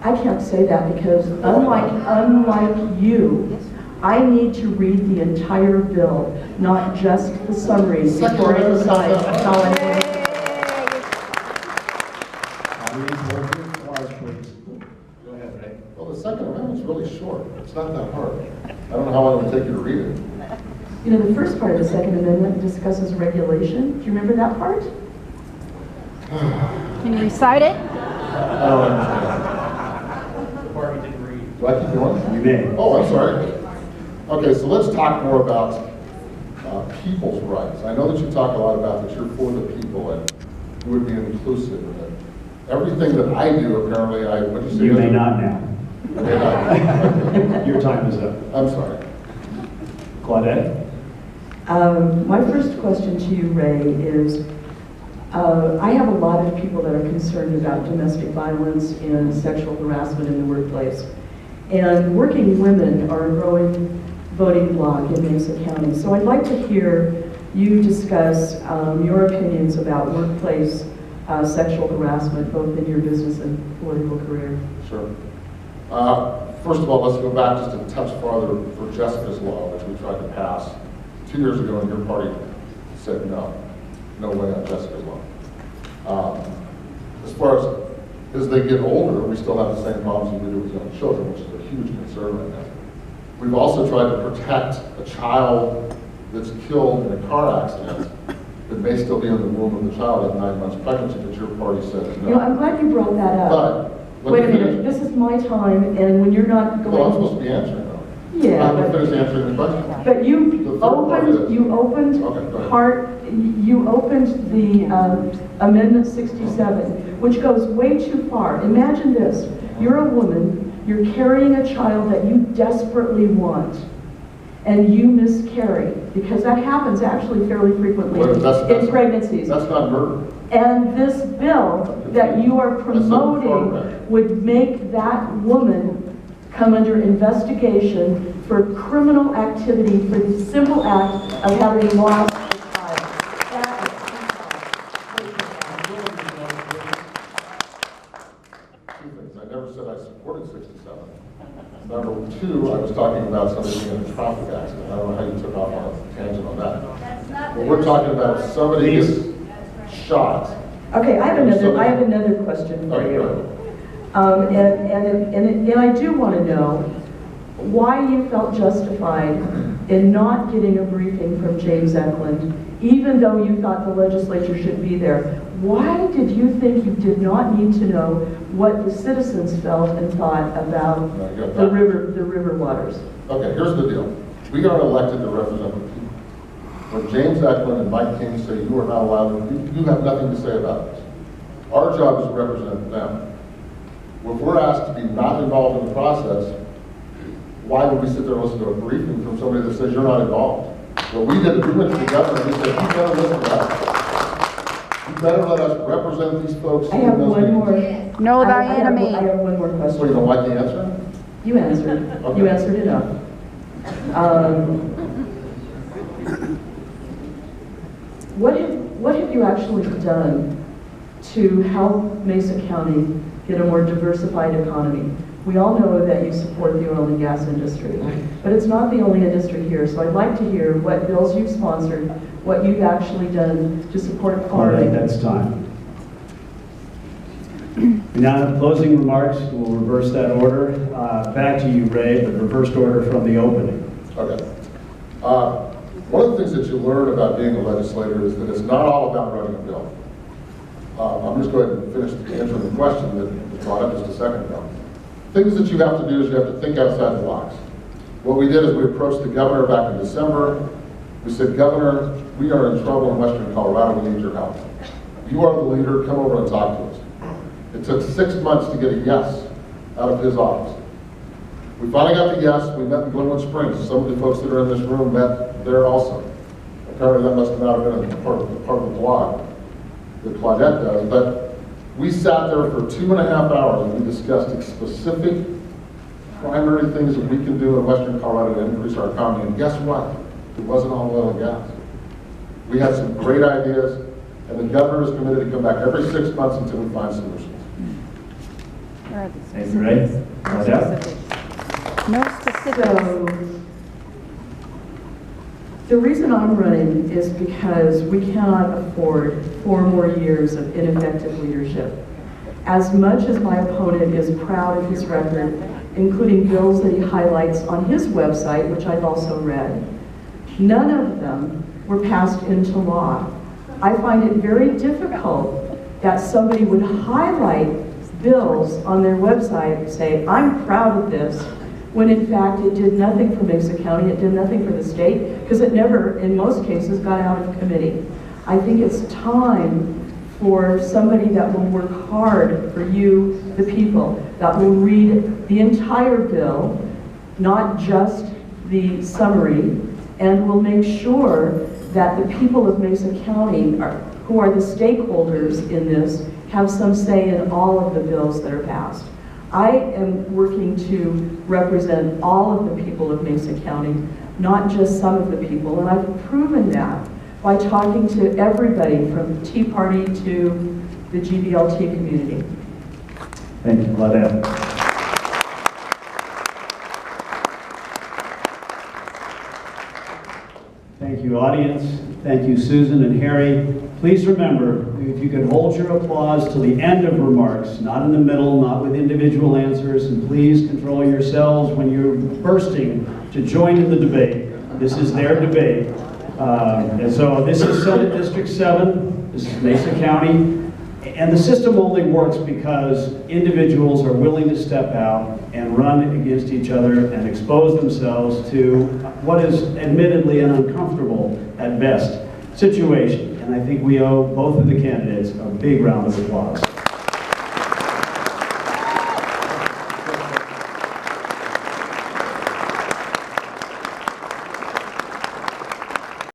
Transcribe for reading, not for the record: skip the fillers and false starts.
I can't say that because unlike you, I need to read the entire bill, not just the summary before I decide how I'm going to. Go ahead, Ray. Well, the Second Amendment's really short. It's not that hard. I don't know how long it would take you to read it. You know, the first part of the Second Amendment discusses regulation. Do you remember that part? Can you recite it? The part we didn't read. Do I keep going? You may. Oh, I'm sorry. Okay, so let's talk more about people's rights. I know that you talk a lot about that you're for the people and you would be inclusive of it. Everything that I do, apparently, what did you say? You may not now. I may not. Your time is up. I'm sorry. Claudette? My first question to you, Ray, is I have a lot of people that are concerned about domestic violence and sexual harassment in the workplace. And working women are a growing voting bloc in Mesa County. So I'd like to hear you discuss your opinions about workplace sexual harassment, both in your business and political career. Sure. First of all, let's go back just a touch farther for Jessica's Law, which we tried to pass 2 years ago, and your party said no. No way on Jessica's Law. As far as they get older, we still have the same problems as we do with young children, which is a huge concern right now. We've also tried to protect a child that's killed in a car accident that may still be in the womb of the child at 9 months pregnancy, but your party says no. You know, I'm glad you brought that up. But wait a minute, this is my time, and when you're not going... Well, I'm supposed to be answering now. Yeah, I'm going to finish answering the question. but you opened the Amendment 67, which goes way too far. Imagine this, you're a woman, you're carrying a child that you desperately want, and you miscarry, because that happens actually fairly frequently in pregnancies. That's not murder. And this bill that you are promoting would make that woman come under investigation for criminal activity for the simple act of having lost a child. Two things. I never said I supported 67. Number two, I was talking about somebody being in a traffic accident. I don't know how you took off on a tangent on that. But we're talking about somebody gets shot. Okay, I have another question for you. And I do want to know why you felt justified in not getting a briefing from James Eklund, even though you thought the legislature should be there. Why did you think you did not need to know what the citizens felt and thought about the river waters? Okay, here's the deal. We are elected to represent the people. When James Eklund and Mike King say you are not allowed, you have nothing to say about this. Our job is to represent them. If we're asked to be not involved in the process, why would we sit there and listen to a briefing from somebody that says you're not involved? What we did is we went to the governor and we said, you better listen to us. You better let us represent these folks. I have one more. Know thy enemy. I have one more question. Well, you don't like the answer? You answered. Okay. You answered enough. What have you actually done to help Mesa County get a more diversified economy? We all know that you support the oil and gas industry, but it's not the only industry here, so I'd like to hear what bills you've sponsored, what you've actually done to support farming. That's time. Now, closing remarks, we'll reverse that order. Back to you, Ray, but reversed order from the opening. Okay. One of the things that you learn about being a legislator is that it's not all about running a bill. I'm just going to finish answering the question that was brought up just a second ago. Things that you have to do is you have to think outside the box. What we did is we approached the governor back in December. We said, Governor, we are in trouble in Western Colorado. We need your help. You are the leader. Come over and talk to us. It took 6 months to get a yes out of his office. We finally got the yes. We met in Glenwood Springs. Some of the folks that are in this room met there also. Apparently that must have not been a part of the blog that Claudette does. But we sat there for 2.5 hours and we discussed specific primary things that we can do in Western Colorado to increase our economy. And guess what? It wasn't all oil and gas. We had some great ideas, and the governor is committed to come back every 6 months until we find solutions. Where are the Thank you, Ray. specifics? Claudette? No specifics. So, the reason I'm running is because we cannot afford 4 more years of ineffective leadership. As much as my opponent is proud of his record, including bills that he highlights on his website, which I've also read, none of them were passed into law. I find it very difficult that somebody would highlight bills on their website and say, I'm proud of this, when in fact it did nothing for Mesa County, it did nothing for the state, because it never, in most cases, got out of committee. I think it's time for somebody that will work hard for you, the people, that will read the entire bill, not just the summary, and will make sure that the people of Mesa County, who are the stakeholders in this, have some say in all of the bills that are passed. I am working to represent all of the people of Mesa County, not just some of the people, and I've proven that by talking to everybody from Tea Party to the GBLT community. Thank you, Claudette. Thank you, audience. Thank you, Susan and Harry. Please remember, if you could hold your applause till the end of remarks, not in the middle, not with individual answers, and please control yourselves when you're bursting to join in the debate. This is their debate. And so this is Senate District 7, this is Mesa County, and the system only works because individuals are willing to step out and run against each other and expose themselves to what is admittedly an uncomfortable, at best, situation. And I think we owe both of the candidates a big round of applause.